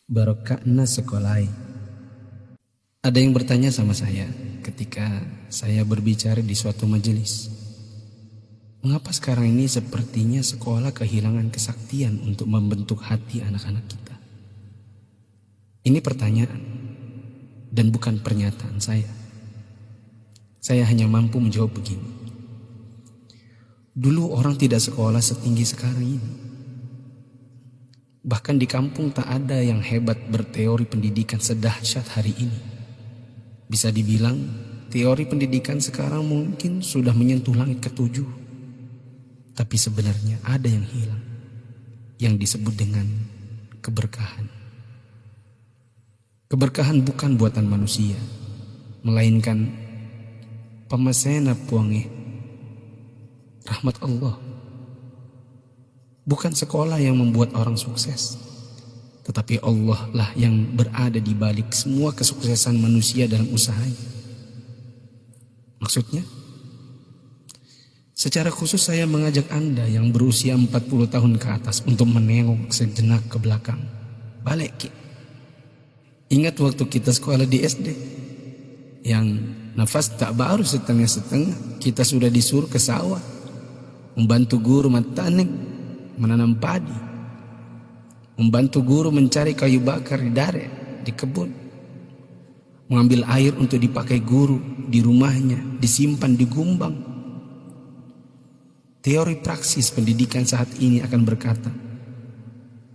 Barokahna sekolai. Ada yang bertanya sama saya ketika saya berbicara di suatu majelis. Mengapa sekarang ini sepertinya sekolah kehilangan kesaktian untuk membentuk hati anak-anak kita? Ini pertanyaan dan bukan pernyataan saya. Saya hanya mampu menjawab begini. Dulu orang tidak sekolah setinggi sekarang ini. Bahkan di kampung tak ada yang hebat berteori pendidikan sedahsyat hari ini. Bisa dibilang teori pendidikan sekarang mungkin sudah menyentuh langit ketujuh. Tapi sebenarnya ada yang hilang, yang disebut dengan keberkahan. Keberkahan bukan buatan manusia, melainkan pamasena puange, rahmat Allah. Bukan sekolah yang membuat orang sukses, tetapi Allah lah yang berada di balik semua kesuksesan manusia dalam usahanya. Maksudnya, secara khusus saya mengajak Anda yang berusia 40 tahun ke atas untuk menengok sejenak ke belakang. Balik. Ingat waktu kita sekolah di SD, yang nafas tak baru setengah-setengah, kita sudah disuruh ke sawah, membantu guru matanek, menanam padi, membantu guru mencari kayu bakar di dare, di kebun, mengambil air untuk dipakai guru di rumahnya, disimpan di gumbang. Teori praksis pendidikan saat ini akan berkata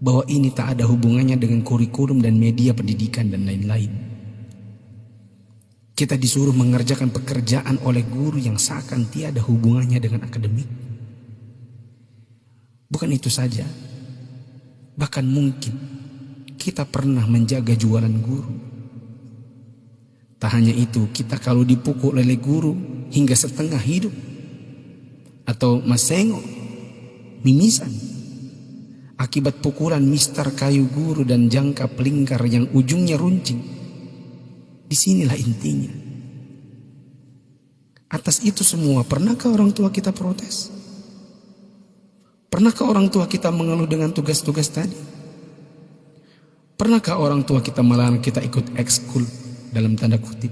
bahwa ini tak ada hubungannya dengan kurikulum dan media pendidikan dan lain-lain. Kita disuruh mengerjakan pekerjaan oleh guru yang seakan tiada hubungannya dengan akademik. Bukan itu saja, bahkan mungkin kita pernah menjaga jualan guru. Tak hanya itu, kita kalau dipukul oleh guru hingga setengah hidup, atau masengo, mimisan, akibat pukulan mister kayu guru dan jangka pelingkar yang ujungnya runcing. Disinilah intinya. Atas itu semua, pernahkah orang tua kita protes? Pernahkah orang tua kita mengeluh dengan tugas-tugas tadi? Pernahkah orang tua kita melarang kita ikut ekskul dalam tanda kutip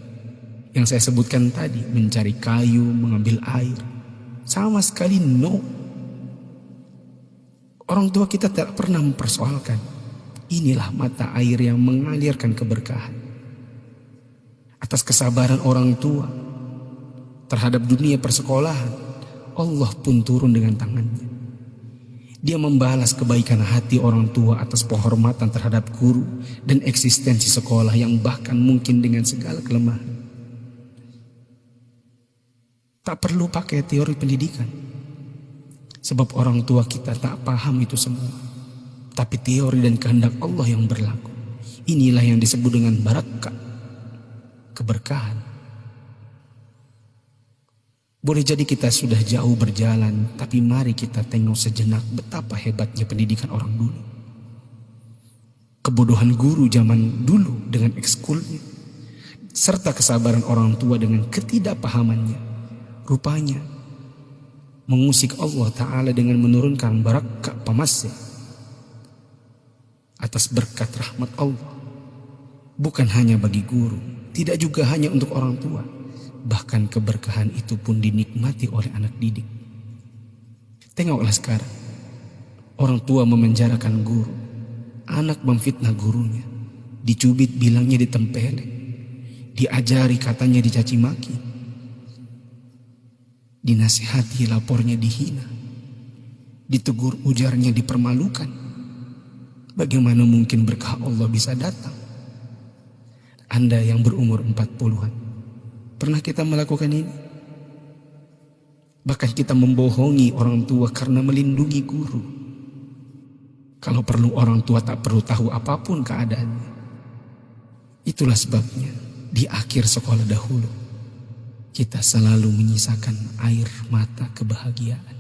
yang saya sebutkan tadi, mencari kayu, mengambil air? Sama sekali no. Orang tua kita tak pernah mempersoalkan. Inilah mata air yang mengalirkan keberkahan. Atas kesabaran orang tua terhadap dunia persekolahan, Allah pun turun dengan tangannya. Dia membalas kebaikan hati orang tua atas penghormatan terhadap guru dan eksistensi sekolah yang bahkan mungkin dengan segala kelemahan. Tak perlu pakai teori pendidikan, sebab orang tua kita tak paham itu semua. Tapi teori dan kehendak Allah yang berlaku. Inilah yang disebut dengan barakah, keberkahan. Boleh jadi kita sudah jauh berjalan, tapi mari kita tengok sejenak betapa hebatnya pendidikan orang dulu. Kebodohan guru zaman dulu dengan ekskulnya, serta kesabaran orang tua dengan ketidakpahamannya, rupanya mengusik Allah Ta'ala dengan menurunkan barakah pamasya atas berkat rahmat Allah. Bukan hanya bagi guru, tidak juga hanya untuk orang tua. Bahkan keberkahan itu pun dinikmati oleh anak didik. Tengoklah sekarang, orang tua memenjarakan guru, anak memfitnah gurunya, dicubit bilangnya ditempeleng, diajari katanya dicaci maki, dinasihati lapornya dihina, ditegur ujarnya dipermalukan. Bagaimana mungkin berkah Allah bisa datang? Anda yang berumur 40-an, pernah kita melakukan ini? Bahkan kita membohongi orang tua karena melindungi guru. Kalau perlu orang tua tak perlu tahu apapun keadaannya. Itulah sebabnya di akhir sekolah dahulu kita selalu menyisakan air mata kebahagiaan.